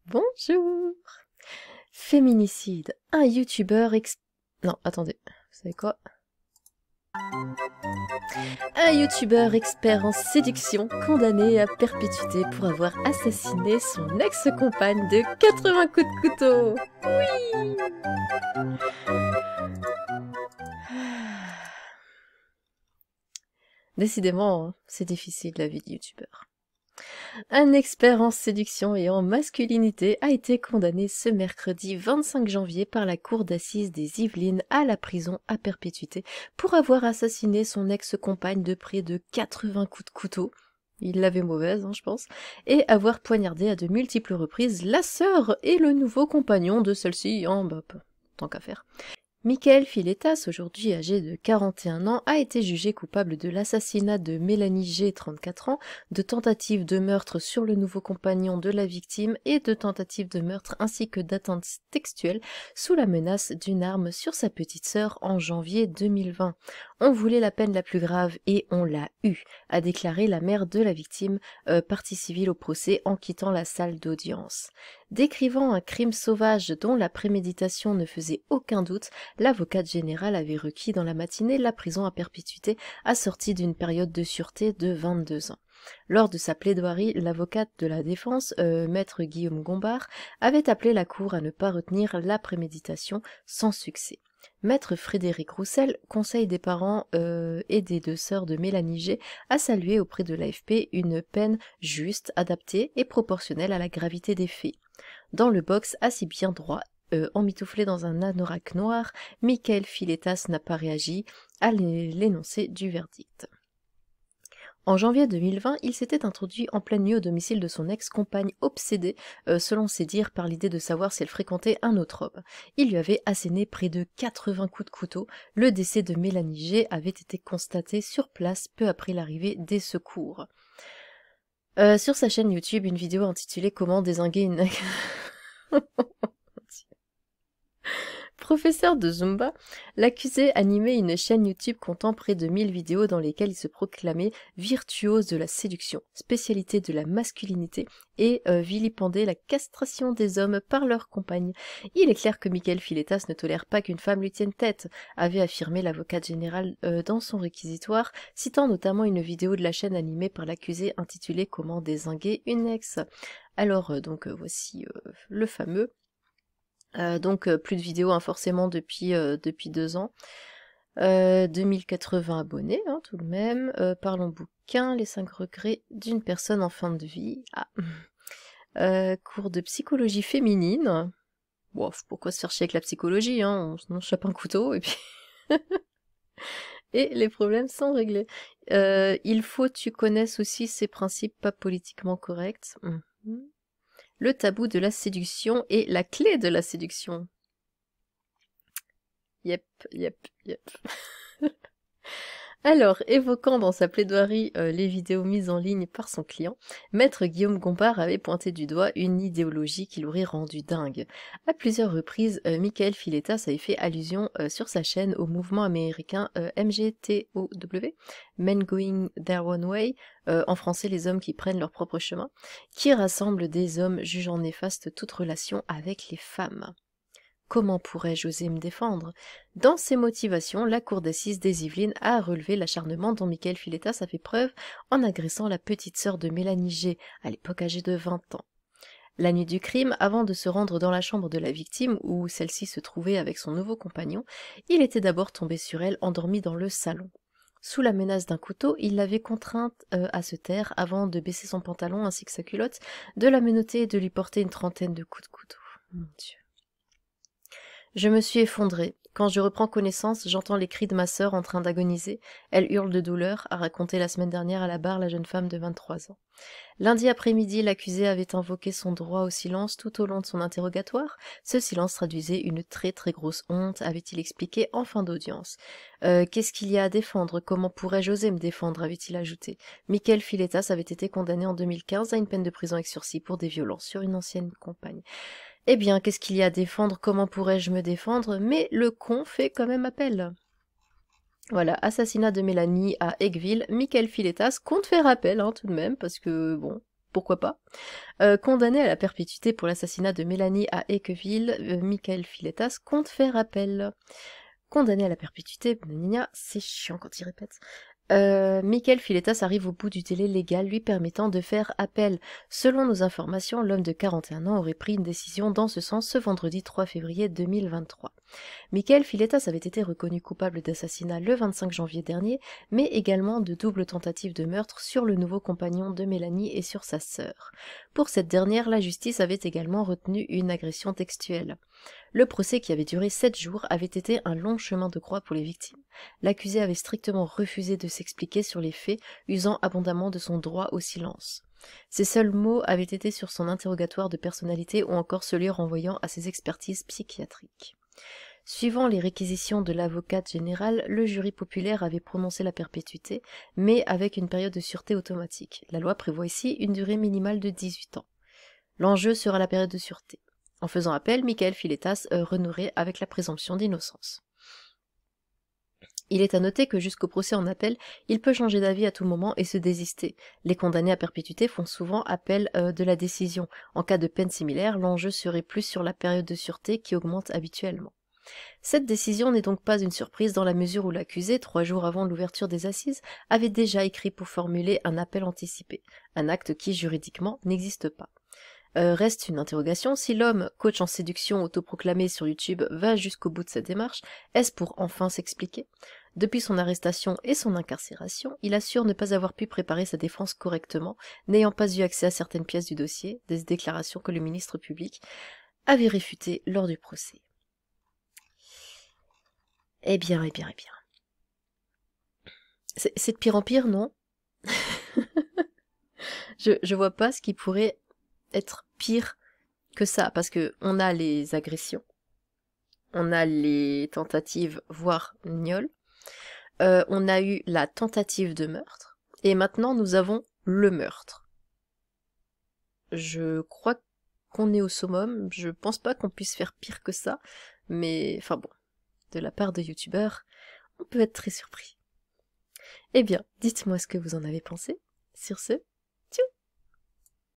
Bonjour. Féminicide. Un youtubeur Non, attendez. Vous savez quoi? Un youtubeur expert en séduction condamné à perpétuité pour avoir assassiné son ex-compagne de 80 coups de couteau. Oui. Décidément, hein, c'est difficile la vie de youtubeur. Un expert en séduction et en masculinité a été condamné ce mercredi 25 janvier par la cour d'assises des Yvelines à la prison à perpétuité pour avoir assassiné son ex-compagne de près de 80 coups de couteau. Il l'avait mauvaise, hein, je pense, et avoir poignardé à de multiples reprises la sœur et le nouveau compagnon de celle-ci, hein, tant qu'à faire. Michael Filetas, aujourd'hui âgé de 41 ans, a été jugé coupable de l'assassinat de Mélanie G, 34 ans, de tentative de meurtre sur le nouveau compagnon de la victime et de tentative de meurtre ainsi que d'atteinte textuelle sous la menace d'une arme sur sa petite sœur en janvier 2020. On voulait la peine la plus grave et on l'a eue, a déclaré la mère de la victime, partie civile au procès, en quittant la salle d'audience. Décrivant un crime sauvage dont la préméditation ne faisait aucun doute, l'avocate générale avait requis dans la matinée la prison à perpétuité assortie d'une période de sûreté de 22 ans. Lors de sa plaidoirie, l'avocate de la défense, maître Guillaume Gombard, avait appelé la cour à ne pas retenir la préméditation sans succès. Maître Frédéric Roussel, conseil des parents et des deux sœurs de Mélanie G, a salué auprès de l'AFP une peine juste, adaptée et proportionnelle à la gravité des faits. Dans le box assis bien droit, emmitouflé dans un anorak noir, Michael Filetas n'a pas réagi à l'énoncé du verdict. En janvier 2020, il s'était introduit en pleine nuit au domicile de son ex-compagne obsédée, selon ses dires, par l'idée de savoir si elle fréquentait un autre homme. Il lui avait asséné près de 80 coups de couteau. Le décès de Mélanie G avait été constaté sur place peu après l'arrivée des secours. Sur sa chaîne YouTube, une vidéo intitulée « Comment dézinguer une... » Professeur de Zumba, l'accusé animait une chaîne YouTube comptant près de 1000 vidéos dans lesquelles il se proclamait virtuose de la séduction, spécialité de la masculinité et vilipendait la castration des hommes par leurs compagnes. Il est clair que Michael Filetas ne tolère pas qu'une femme lui tienne tête, avait affirmé l'avocate générale dans son réquisitoire, citant notamment une vidéo de la chaîne animée par l'accusé intitulée « Comment dézinguer une ex ». Alors, voici le fameux. Plus de vidéos hein, forcément depuis 2 ans. 2080 abonnés, hein, tout de même. Parlons bouquin, les 5 regrets d'une personne en fin de vie. Cours de psychologie féminine. Bon, pourquoi se faire chier avec la psychologie, hein, on chope un couteau et puis... et les problèmes sont réglés. Il faut que tu connaisses aussi ces principes pas politiquement corrects. Le tabou de la séduction et la clé de la séduction. Yep. Alors, évoquant dans sa plaidoirie les vidéos mises en ligne par son client, maître Guillaume Gombard avait pointé du doigt une idéologie qui l'aurait rendu dingue. À plusieurs reprises, Michael Filetas avait fait allusion sur sa chaîne au mouvement américain MGTOW, Men Going Their Own Way, en français les hommes qui prennent leur propre chemin, qui rassemble des hommes jugeant néfaste toute relation avec les femmes. Comment pourrais-je oser me défendre? Dans ses motivations, la cour d'assises des Yvelines a relevé l'acharnement dont Michael Filetas a fait preuve en agressant la petite sœur de Mélanie G, à l'époque âgée de 20 ans. La nuit du crime, avant de se rendre dans la chambre de la victime, où celle-ci se trouvait avec son nouveau compagnon, il était d'abord tombé sur elle, endormie dans le salon. Sous la menace d'un couteau, il l'avait contrainte à se taire avant de baisser son pantalon ainsi que sa culotte, de la menotter et de lui porter une trentaine de coups de couteau. Mon Dieu. Je me suis effondrée. Quand je reprends connaissance, j'entends les cris de ma sœur en train d'agoniser. Elle hurle de douleur, a raconté la semaine dernière à la barre la jeune femme de 23 ans. Lundi après-midi, l'accusé avait invoqué son droit au silence tout au long de son interrogatoire. Ce silence traduisait une très très grosse honte, avait-il expliqué en fin d'audience. Qu'est-ce qu'il y a à défendre? Comment pourrais-je oser me défendre? Avait-il ajouté. Michael Filetas avait été condamné en 2015 à une peine de prison avec sursis pour des violences sur une ancienne compagne. Eh bien, qu'est-ce qu'il y a à défendre? Comment pourrais-je me défendre? Mais le con fait quand même appel. Voilà, assassinat de Mélanie à Aigueville, Michael Filetas compte faire appel, hein, tout de même, parce que, bon, pourquoi pas. Condamné à la perpétuité pour l'assassinat de Mélanie à Équeville, Michael Filetas compte faire appel. Condamné à la perpétuité, c'est chiant quand il répète. Michael Filetas arrive au bout du délai légal lui permettant de faire appel. Selon nos informations, l'homme de 41 ans aurait pris une décision dans ce sens ce vendredi 3 février 2023. Michael Filetas avait été reconnu coupable d'assassinat le 25 janvier dernier, mais également de double tentative de meurtre sur le nouveau compagnon de Mélanie et sur sa sœur. Pour cette dernière, la justice avait également retenu une agression textuelle. Le procès, qui avait duré 7 jours, avait été un long chemin de croix pour les victimes. L'accusé avait strictement refusé de s'expliquer sur les faits, usant abondamment de son droit au silence. Ses seuls mots avaient été sur son interrogatoire de personnalité ou encore celui renvoyant à ses expertises psychiatriques. Suivant les réquisitions de l'avocate générale, le jury populaire avait prononcé la perpétuité, mais avec une période de sûreté automatique. La loi prévoit ici une durée minimale de 18 ans. L'enjeu sera la période de sûreté. En faisant appel, Michael Filetas renouerait avec la présomption d'innocence. Il est à noter que jusqu'au procès en appel, il peut changer d'avis à tout moment et se désister. Les condamnés à perpétuité font souvent appel de la décision. En cas de peine similaire, l'enjeu serait plus sur la période de sûreté qui augmente habituellement. Cette décision n'est donc pas une surprise dans la mesure où l'accusé, 3 jours avant l'ouverture des assises, avait déjà écrit pour formuler un appel anticipé, un acte qui juridiquement n'existe pas. Reste une interrogation, si l'homme, coach en séduction autoproclamé sur YouTube, va jusqu'au bout de sa démarche, est-ce pour enfin s'expliquer ? Depuis son arrestation et son incarcération, il assure ne pas avoir pu préparer sa défense correctement, n'ayant pas eu accès à certaines pièces du dossier, des déclarations que le ministre public avait réfutées lors du procès. Eh bien. C'est de pire en pire, non ? je vois pas ce qui pourrait être pire que ça, parce que on a les agressions, on a les tentatives, voire gnolls, on a eu la tentative de meurtre, et maintenant nous avons le meurtre. Je crois qu'on est au summum, je pense pas qu'on puisse faire pire que ça, mais enfin bon, de la part de youtubeurs, on peut être très surpris. Eh bien, dites-moi ce que vous en avez pensé. Sur ce,